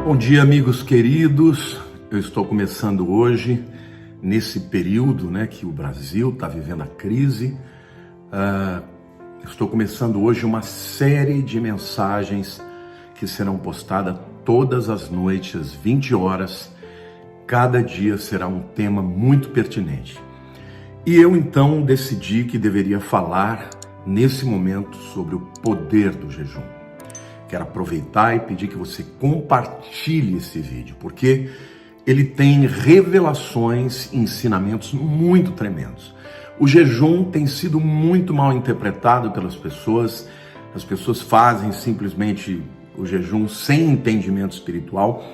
Bom dia, amigos queridos. Eu estou começando hoje, nesse período que o Brasil está vivendo a crise. Estou começando hoje uma série de mensagens que serão postadas todas as noites, às 20 horas. Cada dia será um tema muito pertinente. E eu então decidi que deveria falar nesse momento sobre o poder do jejum. Quero aproveitar e pedir que você compartilhe esse vídeo, porque ele tem revelações e ensinamentos muito tremendos. O jejum tem sido muito mal interpretado pelas pessoas. As pessoas fazem simplesmente o jejum sem entendimento espiritual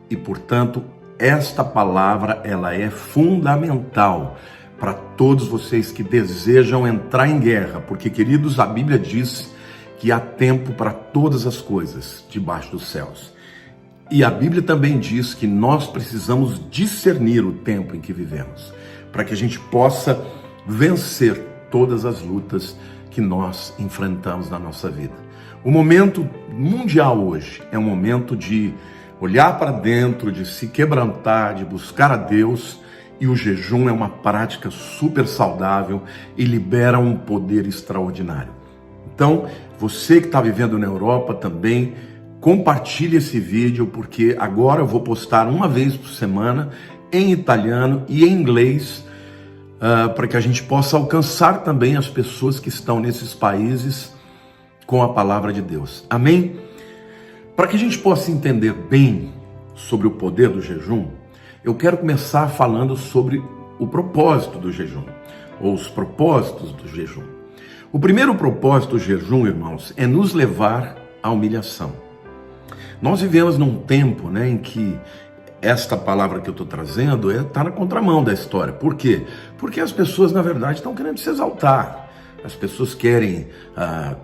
e, portanto, esta palavra ela é fundamental para todos vocês que desejam entrar em guerra, porque, queridos, a Bíblia diz que há tempo para todas as coisas debaixo dos céus. E a Bíblia também diz que nós precisamos discernir o tempo em que vivemos, para que a gente possa vencer todas as lutas que nós enfrentamos na nossa vida. O momento mundial hoje é um momento de olhar para dentro, de se quebrantar, de buscar a Deus, e o jejum é uma prática super saudável e libera um poder extraordinário. Então, você que está vivendo na Europa também, compartilhe esse vídeo, porque agora eu vou postar uma vez por semana em italiano e em inglês, para que a gente possa alcançar também as pessoas que estão nesses países com a palavra de Deus. Amém? Para que a gente possa entender bem sobre o poder do jejum, eu quero começar falando sobre o propósito do jejum, ou os propósitos do jejum. O primeiro propósito do jejum, irmãos, é nos levar à humilhação. Nós vivemos num tempo em que esta palavra que eu estou trazendo está na contramão da história. Por quê? Porque as pessoas, na verdade, estão querendo se exaltar. As pessoas querem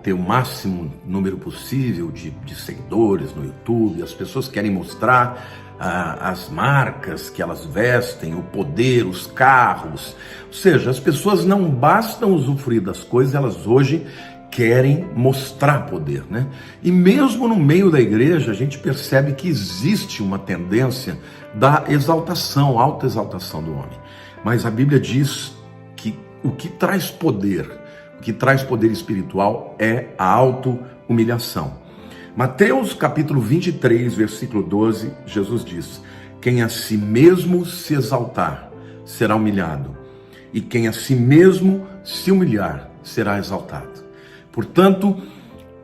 ter o máximo número possível de seguidores no YouTube. As pessoas querem mostrar as marcas que elas vestem, o poder, os carros. Ou seja, as pessoas não bastam usufruir das coisas, elas hoje querem mostrar poder, E mesmo no meio da igreja, a gente percebe que existe uma tendência da exaltação, autoexaltação do homem. Mas a Bíblia diz que o que traz poder espiritual é a auto-humilhação. Mateus capítulo 23, versículo 12, Jesus diz: quem a si mesmo se exaltar, será humilhado, e quem a si mesmo se humilhar, será exaltado. Portanto,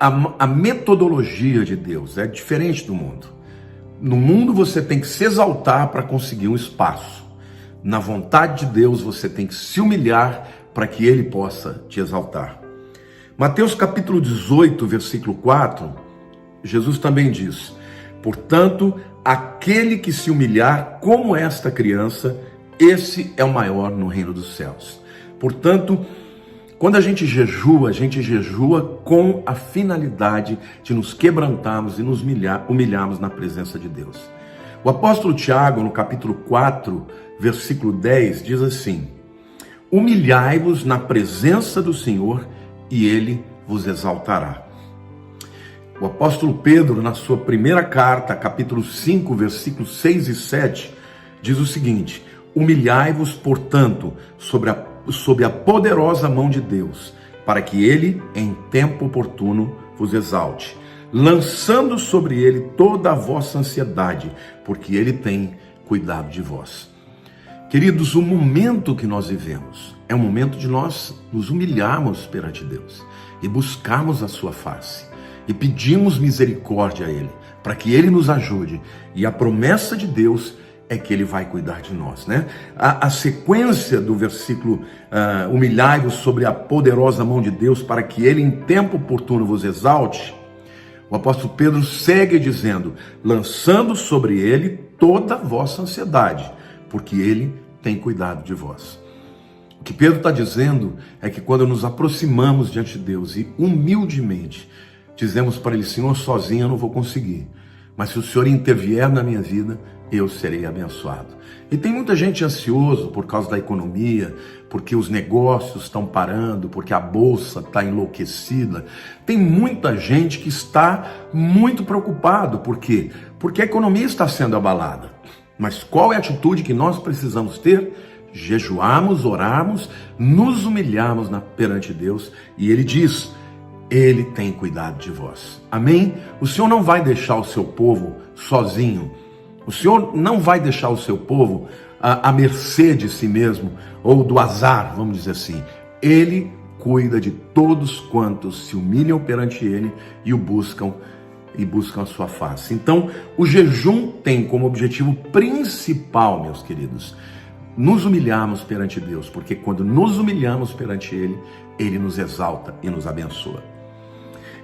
a metodologia de Deus é diferente do mundo. No mundo você tem que se exaltar para conseguir um espaço. Na vontade de Deus você tem que se humilhar para que Ele possa te exaltar. Mateus capítulo 18, versículo 4, Jesus também diz: portanto, aquele que se humilhar como esta criança, esse é o maior no reino dos céus. Portanto, quando a gente jejua com a finalidade de nos quebrantarmos e nos humilharmos na presença de Deus. O apóstolo Tiago, no capítulo 4, versículo 10, diz assim: humilhai-vos na presença do Senhor e Ele vos exaltará. O apóstolo Pedro, na sua primeira carta, capítulo 5, versículos 6 e 7, diz o seguinte: humilhai-vos, portanto, sob a poderosa mão de Deus, para que Ele, em tempo oportuno, vos exalte, lançando sobre Ele toda a vossa ansiedade, porque Ele tem cuidado de vós. Queridos, o momento que nós vivemos é um momento de nós nos humilharmos perante Deus e buscarmos a sua face. E pedimos misericórdia a Ele, para que Ele nos ajude. E a promessa de Deus é que Ele vai cuidar de nós, A sequência do versículo, humilhai-vos sobre a poderosa mão de Deus, para que Ele em tempo oportuno vos exalte. O apóstolo Pedro segue dizendo: lançando sobre Ele toda a vossa ansiedade, porque Ele tem cuidado de vós. O que Pedro está dizendo é que quando nos aproximamos diante de Deus e humildemente dizemos para Ele: Senhor, sozinho eu não vou conseguir, mas se o Senhor intervier na minha vida, eu serei abençoado. E tem muita gente ansioso por causa da economia, porque os negócios estão parando, porque a bolsa está enlouquecida. Tem muita gente que está muito preocupado. Por quê? Porque a economia está sendo abalada. Mas qual é a atitude que nós precisamos ter? Jejuarmos, orarmos, nos humilharmos perante Deus. E Ele diz: Ele tem cuidado de vós. Amém? O Senhor não vai deixar o seu povo sozinho. O Senhor não vai deixar o seu povo à mercê de si mesmo, ou do azar, vamos dizer assim. Ele cuida de todos quantos se humilham perante Ele e o buscam a sua face. Então, o jejum tem como objetivo principal, meus queridos, nos humilharmos perante Deus, porque quando nos humilhamos perante Ele, Ele nos exalta e nos abençoa.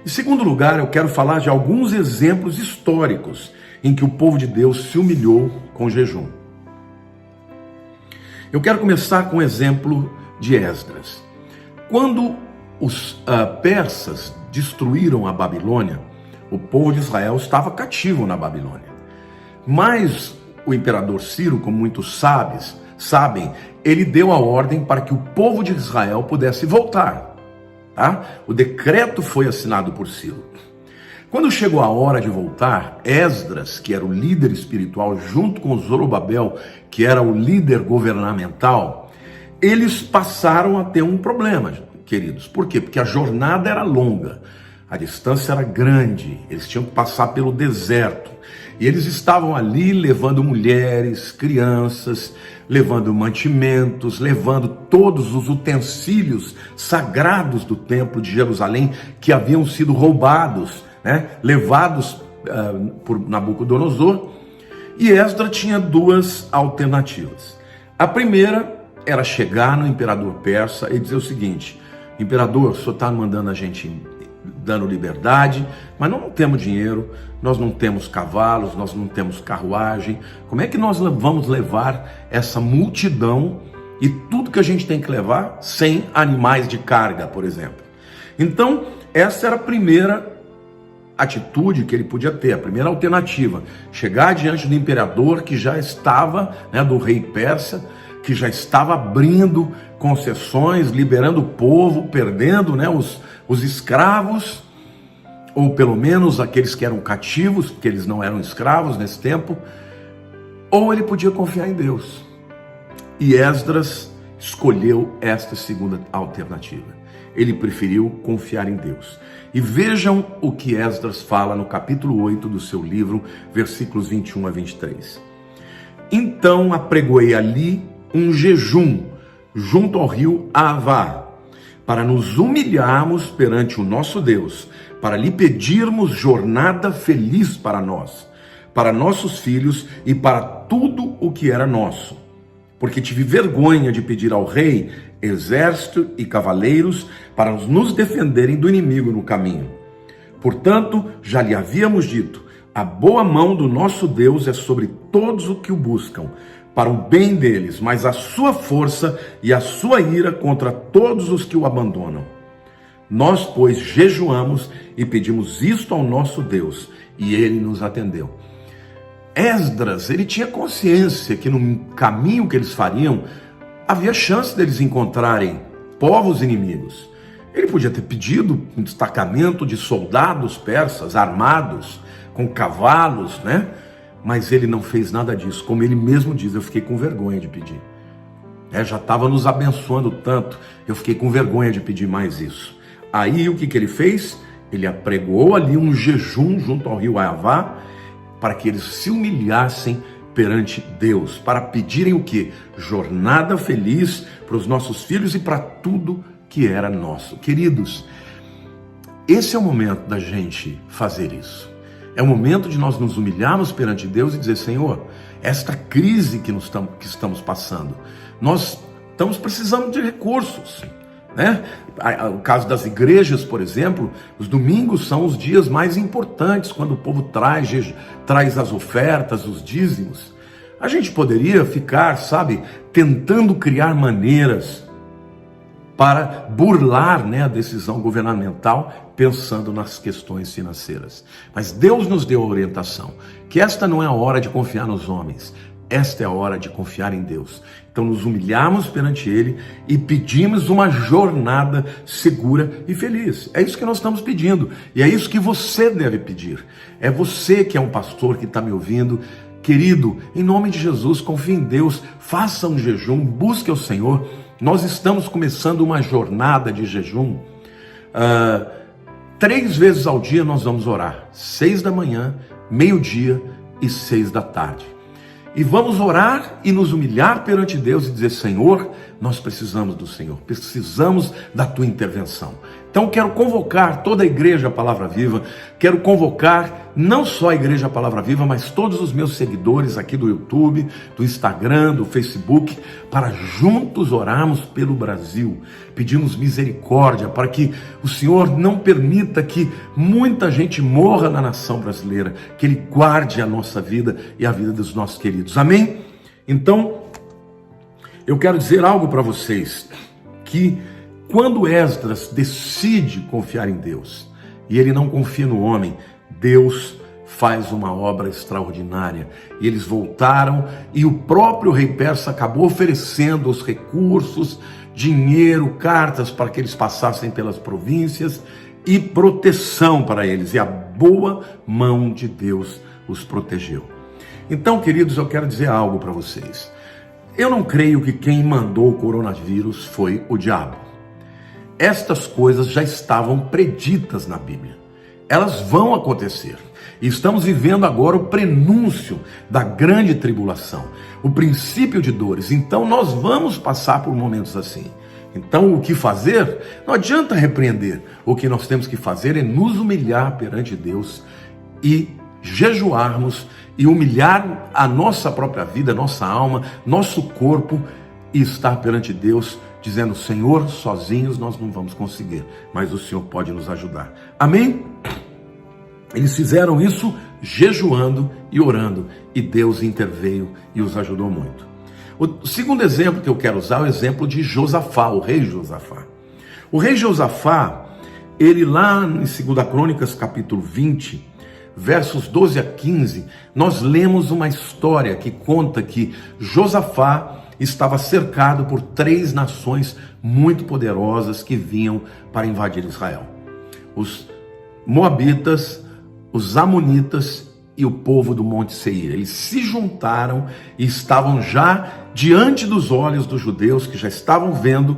Em segundo lugar, eu quero falar de alguns exemplos históricos em que o povo de Deus se humilhou com jejum. Eu quero começar com o exemplo de Esdras. Quando os persas destruíram a Babilônia, o povo de Israel estava cativo na Babilônia. Mas o imperador Ciro, como muitos sabem, ele deu a ordem para que o povo de Israel pudesse voltar. Tá? O decreto foi assinado por Ciro. Quando chegou a hora de voltar, Esdras, que era o líder espiritual, junto com Zorobabel, que era o líder governamental, eles passaram a ter um problema, queridos. Por quê? Porque a jornada era longa, a distância era grande, eles tinham que passar pelo deserto. E eles estavam ali levando mulheres, crianças, levando mantimentos, levando todos os utensílios sagrados do templo de Jerusalém que haviam sido roubados, levados por Nabucodonosor. E Esdras tinha duas alternativas. A primeira era chegar no imperador persa e dizer o seguinte: imperador, o senhor está mandando a gente dando liberdade, mas nós não temos dinheiro, nós não temos cavalos, nós não temos carruagem. Como é que nós vamos levar essa multidão e tudo que a gente tem que levar sem animais de carga, por exemplo? Então, essa era a primeira atitude que ele podia ter, a primeira alternativa: chegar diante do imperador que já estava, do rei persa, que já estava abrindo concessões, liberando o povo, perdendo os escravos, ou pelo menos aqueles que eram cativos, porque eles não eram escravos nesse tempo. Ou ele podia confiar em Deus. E Esdras escolheu esta segunda alternativa. Ele preferiu confiar em Deus. E vejam o que Esdras fala no capítulo 8 do seu livro, versículos 21 a 23. Então apregoei ali um jejum junto ao rio Ahava, para nos humilharmos perante o nosso Deus, para lhe pedirmos jornada feliz para nós, para nossos filhos e para tudo o que era nosso. Porque tive vergonha de pedir ao rei exército e cavaleiros para nos defenderem do inimigo no caminho. Portanto, já lhe havíamos dito: a boa mão do nosso Deus é sobre todos os que o buscam, para o bem deles, mas a sua força e a sua ira contra todos os que o abandonam. Nós, pois, jejuamos e pedimos isto ao nosso Deus, e ele nos atendeu. Esdras, ele tinha consciência que no caminho que eles fariam, havia chance deles encontrarem povos inimigos. Ele podia ter pedido um destacamento de soldados persas armados, com cavalos, Mas ele não fez nada disso. Como ele mesmo diz, eu fiquei com vergonha de pedir. Já estava nos abençoando tanto, eu fiquei com vergonha de pedir mais isso. Aí o que ele fez? Ele apregoou ali um jejum junto ao rio Ahava, para que eles se humilhassem perante Deus, para pedirem o quê? Jornada feliz para os nossos filhos e para tudo que era nosso. Queridos, esse é o momento da gente fazer isso. É o momento de nós nos humilharmos perante Deus e dizer: Senhor, esta crise que estamos passando, nós estamos precisando de recursos, O caso das igrejas, por exemplo, os domingos são os dias mais importantes, quando o povo traz as ofertas, os dízimos. A gente poderia ficar, tentando criar maneiras para burlar, né, a decisão governamental, pensando nas questões financeiras. Mas Deus nos deu a orientação, que esta não é a hora de confiar nos homens, esta é a hora de confiar em Deus. Então nos humilhamos perante Ele e pedimos uma jornada segura e feliz. É isso que nós estamos pedindo, e é isso que você deve pedir. É você que é um pastor que está me ouvindo. Querido, em nome de Jesus, confie em Deus, faça um jejum, busque o Senhor. Nós estamos começando uma jornada de jejum. 3 vezes ao dia nós vamos orar, 6 da manhã, meio-dia e 6 da tarde. E vamos orar e nos humilhar perante Deus e dizer: Senhor, nós precisamos do Senhor, precisamos da tua intervenção. Então quero convocar toda a Igreja Palavra Viva, quero convocar não só a Igreja Palavra Viva, mas todos os meus seguidores aqui do YouTube, do Instagram, do Facebook, para juntos orarmos pelo Brasil. Pedimos misericórdia para que o Senhor não permita que muita gente morra na nação brasileira, que Ele guarde a nossa vida e a vida dos nossos queridos. Amém? Então, eu quero dizer algo para vocês, que quando Esdras decide confiar em Deus, e ele não confia no homem, Deus faz uma obra extraordinária. E eles voltaram, e o próprio rei persa acabou oferecendo os recursos, dinheiro, cartas para que eles passassem pelas províncias e proteção para eles. E a boa mão de Deus os protegeu. Então, queridos, eu quero dizer algo para vocês. Eu não creio que quem mandou o coronavírus foi o diabo. Estas coisas já estavam preditas na Bíblia. Elas vão acontecer. E estamos vivendo agora o prenúncio da grande tribulação, o princípio de dores. Então nós vamos passar por momentos assim. Então o que fazer? Não adianta repreender. O que nós temos que fazer é nos humilhar perante Deus e jejuarmos e humilhar a nossa própria vida, nossa alma, nosso corpo, e estar perante Deus dizendo: Senhor, sozinhos nós não vamos conseguir, mas o Senhor pode nos ajudar. Amém? Eles fizeram isso jejuando e orando, e Deus interveio e os ajudou muito. O segundo exemplo que eu quero usar é o exemplo de Josafá, o rei Josafá. O rei Josafá, ele lá em 2 Crônicas capítulo 20, versos 12 a 15, nós lemos uma história que conta que Josafá estava cercado por 3 nações muito poderosas que vinham para invadir Israel: os Moabitas, os Amonitas e o povo do Monte Seir. Eles se juntaram e estavam já diante dos olhos dos judeus, que já estavam vendo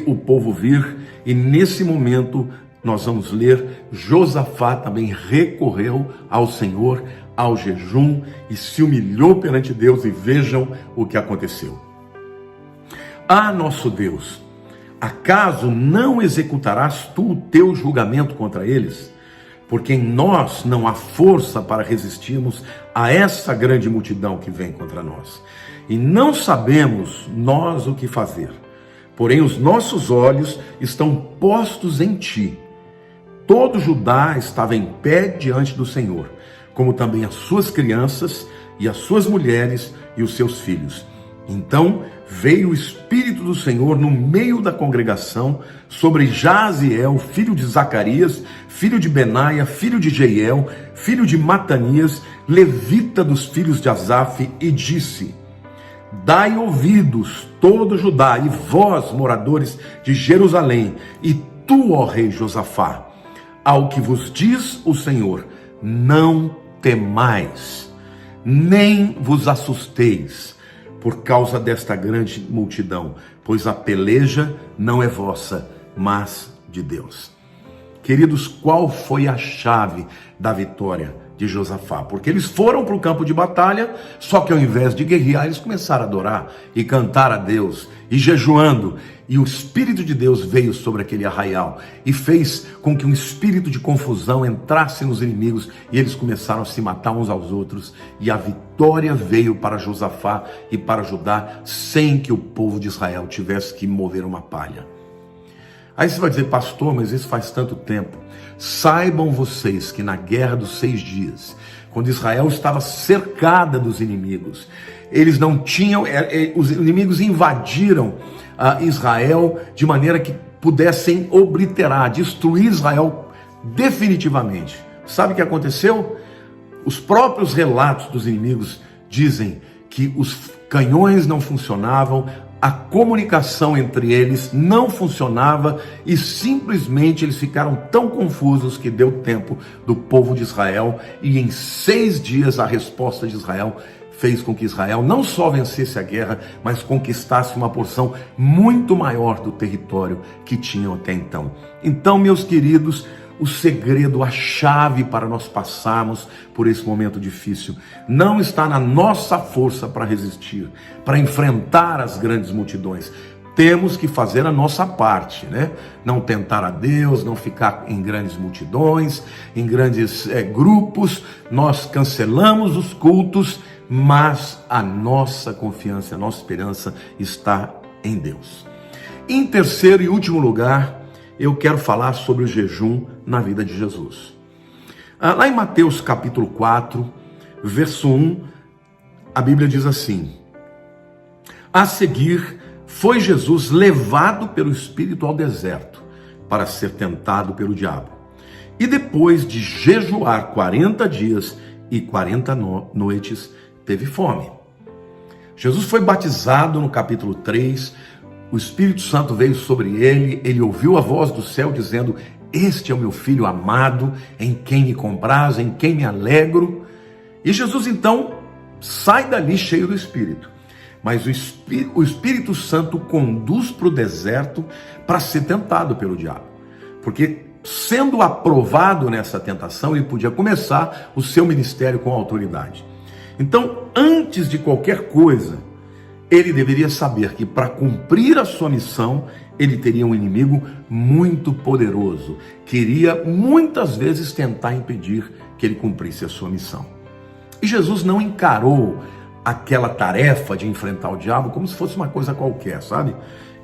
o povo vir, e nesse momento nós vamos ler, Josafá também recorreu ao Senhor, ao jejum, e se humilhou perante Deus, e vejam o que aconteceu. Ah, nosso Deus, acaso não executarás tu o teu julgamento contra eles? Porque em nós não há força para resistirmos a essa grande multidão que vem contra nós. E não sabemos nós o que fazer. Porém, os nossos olhos estão postos em ti. Todo Judá estava em pé diante do Senhor, como também as suas crianças e as suas mulheres e os seus filhos. Então veio o Espírito do Senhor no meio da congregação sobre Jaziel, filho de Zacarias, filho de Benaia, filho de Jeiel, filho de Matanias, levita dos filhos de Asaf, e disse: dai ouvidos, todo Judá, e vós, moradores de Jerusalém, e tu, ó rei Josafá, ao que vos diz o Senhor: não temais, nem vos assusteis por causa desta grande multidão, pois a peleja não é vossa, mas de Deus. Queridos, qual foi a chave da vitória de Josafá? Porque eles foram para o campo de batalha, só que ao invés de guerrear, eles começaram a adorar e cantar a Deus, e jejuando, e o Espírito de Deus veio sobre aquele arraial, e fez com que um espírito de confusão entrasse nos inimigos, e eles começaram a se matar uns aos outros, e a vitória veio para Josafá e para Judá, sem que o povo de Israel tivesse que mover uma palha. Aí você vai dizer: pastor, mas isso faz tanto tempo. Saibam vocês que na guerra dos 6 dias, quando Israel estava cercada dos inimigos, eles não tinham, os inimigos invadiram Israel de maneira que pudessem obliterar, destruir Israel definitivamente. Sabe o que aconteceu? Os próprios relatos dos inimigos dizem que os canhões não funcionavam, a comunicação entre eles não funcionava e simplesmente eles ficaram tão confusos que deu tempo do povo de Israel, e em 6 dias a resposta de Israel fez com que Israel não só vencesse a guerra, mas conquistasse uma porção muito maior do território que tinham até então. Então, meus queridos, o segredo, a chave para nós passarmos por esse momento difícil não está na nossa força para resistir, para enfrentar as grandes multidões. Temos que fazer a nossa parte, né? Não tentar a Deus, não ficar em grandes multidões, em grandes grupos. Nós cancelamos os cultos, mas a nossa confiança, a nossa esperança está em Deus. Em terceiro e último lugar, eu quero falar sobre o jejum na vida de Jesus. Lá em Mateus capítulo 4, verso 1, a Bíblia diz assim: a seguir, foi Jesus levado pelo Espírito ao deserto para ser tentado pelo diabo. E depois de jejuar 40 dias e 40 noites, teve fome. Jesus foi batizado no capítulo 3, o Espírito Santo veio sobre ele, ele ouviu a voz do céu dizendo: este é o meu filho amado, em quem me compraz, em quem me alegro. E Jesus então sai dali cheio do Espírito. Mas o Espírito Santo conduz para o deserto para ser tentado pelo diabo. Porque sendo aprovado nessa tentação, ele podia começar o seu ministério com autoridade. Então, antes de qualquer coisa, ele deveria saber que para cumprir a sua missão, ele teria um inimigo muito poderoso, que iria muitas vezes tentar impedir que ele cumprisse a sua missão. E Jesus não encarou aquela tarefa de enfrentar o diabo como se fosse uma coisa qualquer, sabe?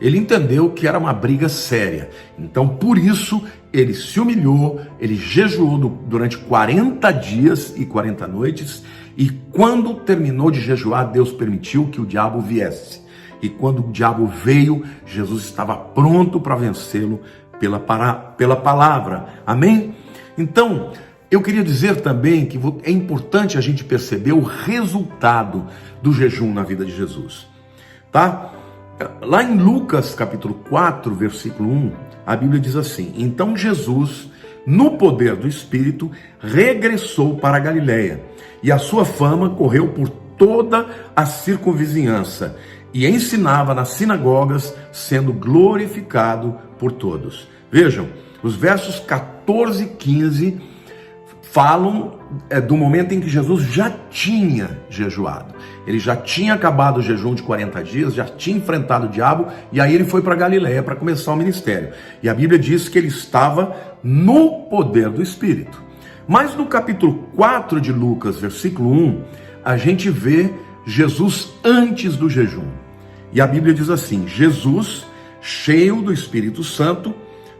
Ele entendeu que era uma briga séria. Então, por isso, ele se humilhou, ele jejuou durante 40 dias e 40 noites, e quando terminou de jejuar, Deus permitiu que o diabo viesse. E quando o diabo veio, Jesus estava pronto para vencê-lo pela palavra. Amém? Então, eu queria dizer também que é importante a gente perceber o resultado do jejum na vida de Jesus, tá? Lá em Lucas capítulo 4, versículo 1, a Bíblia diz assim: então Jesus, no poder do Espírito, regressou para a Galileia, e a sua fama correu por toda a circunvizinhança, e ensinava nas sinagogas, sendo glorificado por todos. Vejam, os versos 14 e 15 falam do momento em que Jesus já tinha jejuado. Ele já tinha acabado o jejum de 40 dias, já tinha enfrentado o diabo, e aí ele foi para Galileia para começar o ministério. E a Bíblia diz que ele estava no poder do Espírito. Mas no capítulo 4 de Lucas, versículo 1, a gente vê Jesus antes do jejum. E a Bíblia diz assim: Jesus, cheio do Espírito Santo,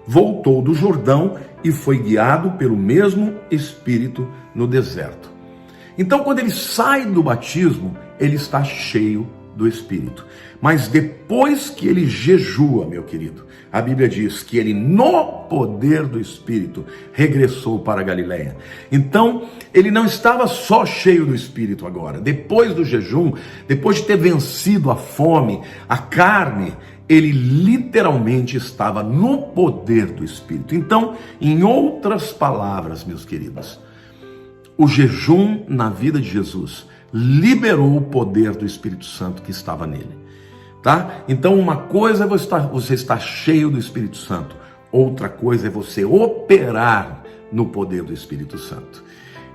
voltou do Jordão e foi guiado pelo mesmo Espírito no deserto. Então, quando ele sai do batismo, ele está cheio do Espírito. Mas depois que ele jejua, meu querido, a Bíblia diz que ele, no poder do Espírito, regressou para a Galileia. Então, ele não estava só cheio do Espírito agora. Depois do jejum, depois de ter vencido a fome, a carne, ele literalmente estava no poder do Espírito. Então, em outras palavras, meus queridos, o jejum na vida de Jesus liberou o poder do Espírito Santo que estava nele, tá? Então, uma coisa é você estar cheio do Espírito Santo, outra coisa é você operar no poder do Espírito Santo.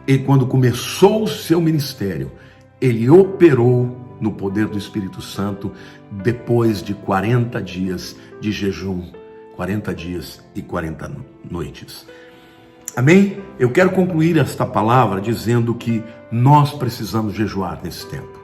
E quando começou o seu ministério, ele operou no poder do Espírito Santo depois de 40 dias de jejum, 40 dias e 40 noites. Amém? Eu quero concluir esta palavra dizendo que nós precisamos jejuar nesse tempo.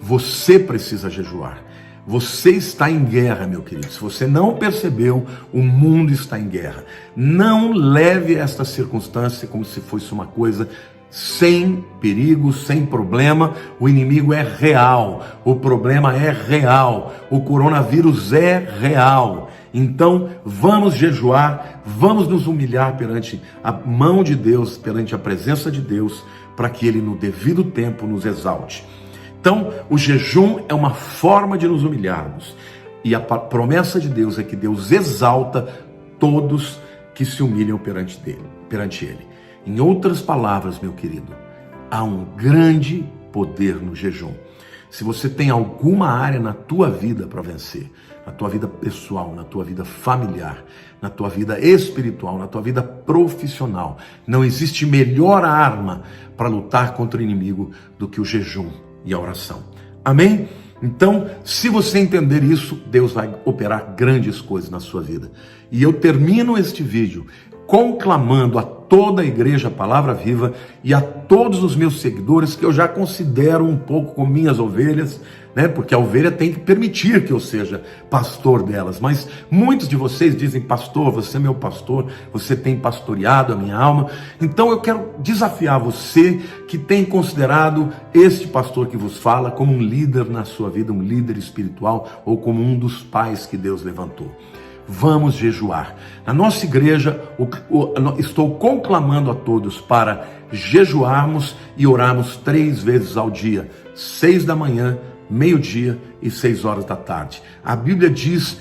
Você precisa jejuar. Você está em guerra, meu querido. Se você não percebeu, o mundo está em guerra. Não leve esta circunstância como se fosse uma coisa sem perigo, sem problema. O inimigo é real, o problema é real, o coronavírus é real. Então vamos jejuar, vamos nos humilhar perante a mão de Deus, perante a presença de Deus, para que Ele no devido tempo nos exalte. Então o jejum é uma forma de nos humilharmos, e a promessa de Deus é que Deus exalta todos que se humilham perante Ele. Em outras palavras, meu querido, há um grande poder no jejum. Se você tem alguma área na tua vida para vencer, na tua vida pessoal, na tua vida familiar, na tua vida espiritual, na tua vida profissional, não existe melhor arma para lutar contra o inimigo do que o jejum e a oração. Amém? Então, se você entender isso, Deus vai operar grandes coisas na sua vida. E eu termino este vídeo conclamando a toda a igreja Palavra Viva e a todos os meus seguidores, que eu já considero um pouco como minhas ovelhas, né? Porque a ovelha tem que permitir que eu seja pastor delas. Mas muitos de vocês dizem: pastor, você é meu pastor, você tem pastoreado a minha alma. Então eu quero desafiar você que tem considerado este pastor que vos fala como um líder na sua vida, um líder espiritual, ou como um dos pais que Deus levantou. Vamos jejuar. Na nossa igreja, estou conclamando a todos para jejuarmos e orarmos 3 vezes ao dia, 6 da manhã, meio-dia e 6 horas da tarde. A Bíblia diz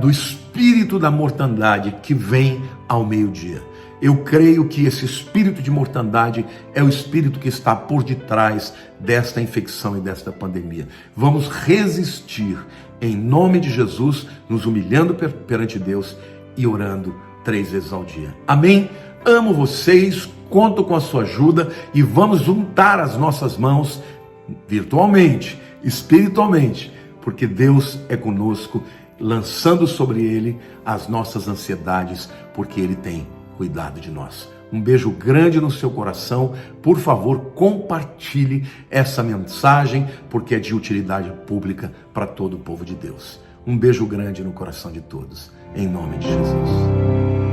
do espírito da mortandade que vem ao meio-dia. Eu creio que esse espírito de mortandade é o espírito que está por detrás desta infecção e desta pandemia. Vamos resistir em nome de Jesus, nos humilhando perante Deus e orando 3 vezes ao dia. Amém? Amo vocês, conto com a sua ajuda e vamos juntar as nossas mãos virtualmente, espiritualmente, porque Deus é conosco, lançando sobre Ele as nossas ansiedades, porque Ele tem cuidado de nós. Um beijo grande no seu coração. Por favor, compartilhe essa mensagem, porque é de utilidade pública para todo o povo de Deus. Um beijo grande no coração de todos, em nome de Jesus.